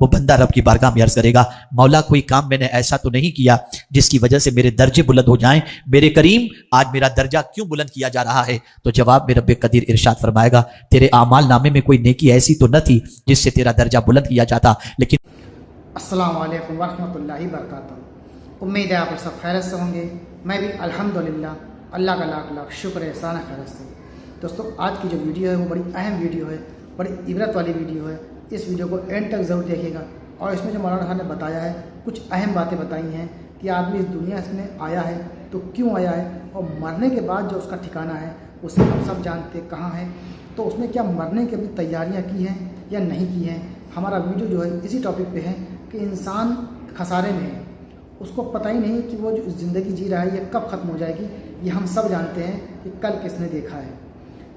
وہ بندہ رب کی بارگاہ میں عرض کرے گا مولا کوئی کام میں نے ایسا تو نہیں کیا جس کی وجہ سے میرے درجے بلند ہو جائیں، میرے کریم آج میرا درجہ کیوں بلند کیا جا رہا ہے؟ تو جواب میں رب قدیر ارشاد فرمائے گا تیرے اعمال نامے میں کوئی نیکی ایسی تو نہ تھی جس سے تیرا درجہ بلند کیا جاتا، لیکن السلام علیکم ورحمۃ اللہ وبرکاتہ۔ امید ہے آپ سب خیرت سے ہوں گے، میں بھی الحمدللہ اللہ کا لاکھ لاکھ شکر احسان خیرت سے۔ دوستو آج کی جو ویڈیو ہے وہ بڑی اہم ویڈیو ہے، بڑی عبرت والی ویڈیو ہے، اس ویڈیو کو اینڈ تک ضرور دیکھیے گا۔ اور اس میں جو مولانا صاحب نے بتایا ہے کچھ اہم باتیں بتائی ہیں کہ آدمی اس دنیا میں آیا ہے تو کیوں آیا ہے، اور مرنے کے بعد جو اس کا ٹھکانہ ہے اسے ہم سب جانتے کہاں ہے، تو اس نے کیا مرنے کی اپنی تیاریاں کی ہیں یا نہیں کی ہیں۔ ہمارا ویڈیو جو ہے اسی ٹاپک پہ ہے کہ انسان خسارے میں ہے، اس کو پتہ ہی نہیں کہ وہ جو زندگی جی رہا ہے یہ کب ختم ہو جائے گی۔ یہ ہم سب جانتے ہیں کہ کل کس نے دیکھا ہے،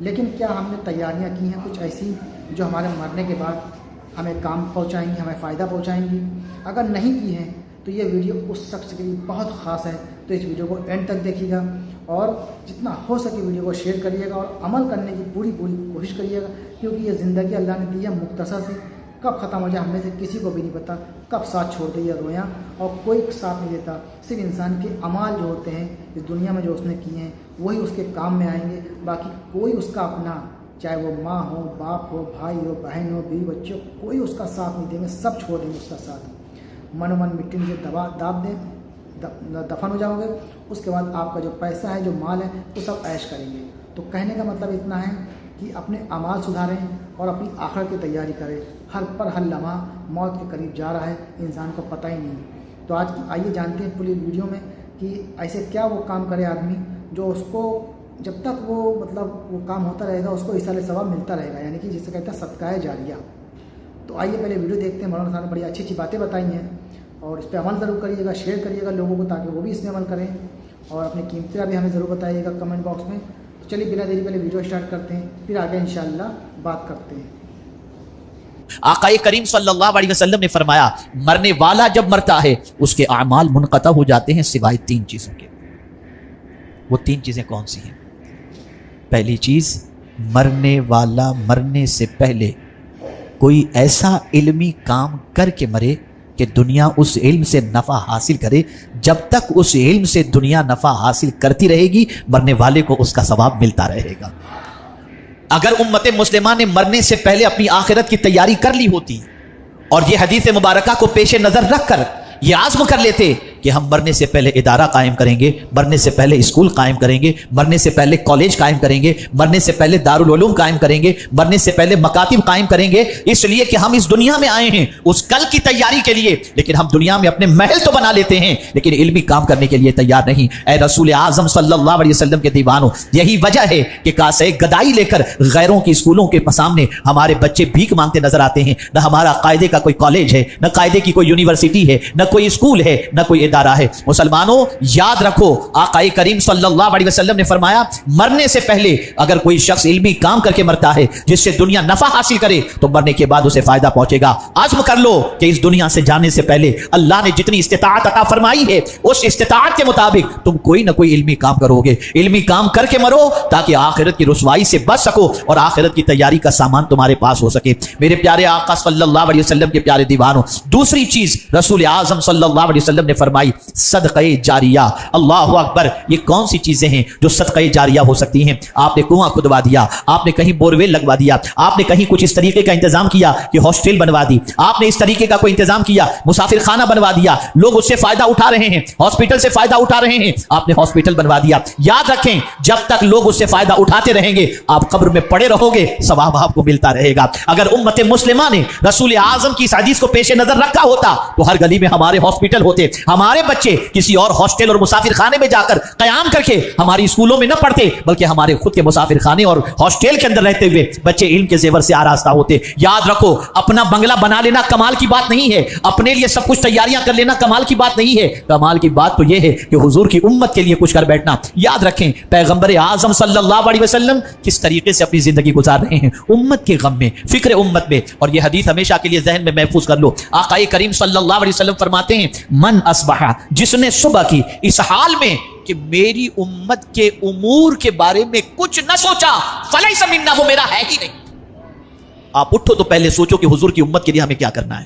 لیکن کیا ہم نے تیاریاں کی ہیں کچھ ایسی جو ہمارے مرنے کے بعد ہمیں کام پہنچائیں گی، ہمیں فائدہ پہنچائیں گی؟ اگر نہیں کی ہیں تو یہ ویڈیو اس شخص کے لیے بہت خاص ہے، تو اس ویڈیو کو اینڈ تک دیکھیے گا اور جتنا ہو سکے ویڈیو کو شیئر کریے گا اور عمل کرنے کی پوری کوشش کریے گا، کیونکہ یہ زندگی اللہ نے دی ہے مختصر سی، کب ختم ہو جائے ہم میں سے کسی کو بھی نہیں پتہ، کب ساتھ چھوڑ دے یا رویاں، اور کوئی ساتھ نہیں دیتا، صرف انسان کے اعمال جو ہوتے ہیں اس دنیا میں جو اس نے کیے ہیں وہی اس کے کام میں آئیں گے، باقی کوئی اس کا اپنا چاہے وہ ماں ہو، باپ ہو، بھائی ہو، بہن ہو، بیوی بچوں، کوئی اس کا ساتھ نہیں دیں گے، سب چھوڑ دیں گے اس کا ساتھ، من و من مٹی میں داب دیں، دفن ہو جاؤ گے، اس کے بعد آپ کا جو پیسہ ہے جو مال ہے وہ سب عیش کریں گے۔ تو کہنے کا مطلب اتنا ہے کہ اپنے اعمال سدھاریں اور اپنی آخرت کی تیاری کریں، ہر لمحہ موت کے قریب جا رہا ہے، انسان کو پتہ ہی نہیں۔ تو آج آئیے جانتے ہیں پوری ویڈیو میں کہ ایسے کیا وہ کام کرے آدمی جو اس کو جب تک وہ وہ کام ہوتا رہے گا اس کو ایصال ثواب ملتا رہے گا، یعنی کہ جسے کہتے ہیں صدقہ جاریہ۔ تو آئیے پہلے ویڈیو دیکھتے ہیں۔ مولانا صاحب نے بڑی اچھی اچھی باتیں بتائی ہیں اور اس پہ عمل ضرور کریے گا، شیئر کریے گا لوگوں کو تاکہ وہ بھی اس میں عمل کریں، اور اپنے قیمتی رائے بھی ہمیں ضرور بتائیے گا کمنٹ باکس میں۔ تو چلیے بنا دیری پہلے ویڈیو اسٹارٹ کرتے ہیں، پھر آگے انشاءاللہ بات کرتے ہیں۔ آقا کریم صلی اللہ علیہ وسلم نے فرمایا مرنے والا جب مرتا ہے اس کے اعمال منقطع ہو جاتے ہیں سوائے 3 چیزوں کے۔ وہ 3 چیزیں کون سی ہیں؟ پہلی چیز، مرنے والا مرنے سے پہلے کوئی ایسا علمی کام کر کے مرے کہ دنیا اس علم سے نفع حاصل کرے، جب تک اس علم سے دنیا نفع حاصل کرتی رہے گی مرنے والے کو اس کا ثواب ملتا رہے گا۔ اگر امت مسلمہ نے مرنے سے پہلے اپنی آخرت کی تیاری کر لی ہوتی اور یہ حدیث مبارکہ کو پیش نظر رکھ کر یہ عزم کر لیتے کہ ہم مرنے سے پہلے ادارہ قائم کریں گے، مرنے سے پہلے اسکول قائم کریں گے، مرنے سے پہلے کالج قائم کریں گے، مرنے سے پہلے دارالعلوم قائم کریں گے، مرنے سے پہلے مکاتب قائم کریں گے، اس لیے کہ ہم اس دنیا میں آئے ہیں اس کل کی تیاری کے لیے، لیکن ہم دنیا میں اپنے محل تو بنا لیتے ہیں لیکن علمی کام کرنے کے لیے تیار نہیں۔ اے رسول اعظم صلی اللہ علیہ وسلم کے دیوانوں، یہی وجہ ہے کہ کاسے گدائی لے کر غیروں کی اسکولوں کے سامنے ہمارے بچے بھیک مانگتے نظر آتے ہیں۔ نہ ہمارا قاعدے کا کوئی کالج ہے، نہ قاعدے کی کوئی یونیورسٹی ہے، نہ کوئی اسکول ہے، نہ کوئی ادارہ ہے۔ مسلمانوں یاد رکھو آقا کریم صلی اللہ علیہ وسلم نے فرمایا مرنے سے پہلے اگر کوئی شخص علمی کام کر کے مرتا ہے جس سے دنیا نفع حاصل کرے تو مرنے کے بعد اسے فائدہ پہنچے گا۔ عزم کر لو کہ اس دنیا سے جانے سے پہلے اللہ نے جتنی استطاعت عطا فرمائی ہے اس استطاعت کے مطابق تم کوئی نہ کوئی علمی کام کرو گے، علمی کام کر کے مرو تاکہ آخرت کی رسوائی سے بچ سکو اور آخرت کی تیاری کا سامان تمہارے پاس ہو سکے۔ میرے پیارے آقا صلی اللہ علیہ وسلم کے پیارے دیوانوں، دوسری چیز رسول اعظم صلی اللہ علیہ وسلم نے فرمائی صدقہ جاریہ۔ اللہ اکبر! یہ کون سی چیزیں ہیں جو صدقہ جاریہ ہو سکتی ہیں؟ آپ نے کنواں کھدوا دیا، آپ نے کہیں بورویل لگوا دیا، آپ نے کہیں کچھ اس طریقے کا انتظام کیا کہ ہاسٹل بنوا دی، آپ نے اس طریقے کا کوئی انتظام کیا، مسافر خانہ بنوا دیا، لوگ اس سے فائدہ اٹھا رہے ہیں، ہاسپٹل سے فائدہ اٹھا رہے ہیں، آپ نے ہاسپٹل بنوا دیا۔ یاد رکھیں جب تک لوگ اس سے فائدہ اٹھاتے رہیں گے آپ قبر میں پڑے رہو گے، ثواب آپ کو ملتا رہے گا۔ اگر امت مسلمہ نے رسول اعظم کی اس حدیث کو پیش نظر رکھا ہوتا تو ہر گلی میں ہمارے ہاسپٹل ہوتے، ہمارے بچے کسی اور ہاسٹل اور مسافر خانے میں جا کر قیام کر کے ہماری اسکولوں میں نہ پڑھتے بلکہ ہمارے خود کے مسافر خانے اور ہاسٹل کے اندر رہتے ہوئے بچے علم کے زیور سے آراستہ ہوتے۔ یاد رکھو اپنا بنگلہ بنا لینا کمال کی بات نہیں ہے، اپنے لیے سب کچھ تیاریاں کر لینا کمال کی بات نہیں ہے، کمال کی بات تو یہ ہے کہ حضور کی امت کے لیے کچھ کر بیٹھنا۔ یاد رکھیں پیغمبر اعظم صلی اللہ علیہ وسلم کس طریقے سے اپنی زندگی گزار رہے ہیں، امت کے غم میں، فکر امت میں، اور یہ حدیث ہمیشہ کے لیے ذہن میں محفوظ کر لو۔ آقا کریم صلی اللہ علیہ وسلم فرماتے ہیں من اصبح، جس نے صبح کی اس حال میں کہ میری امت کے امور کے بارے میں کچھ نہ سوچا، فلیس منا، وہ میرا ہے ہی نہیں۔ آپ اٹھو تو پہلے سوچو کہ حضور کی امت کے لیے ہمیں کیا کرنا ہے۔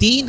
3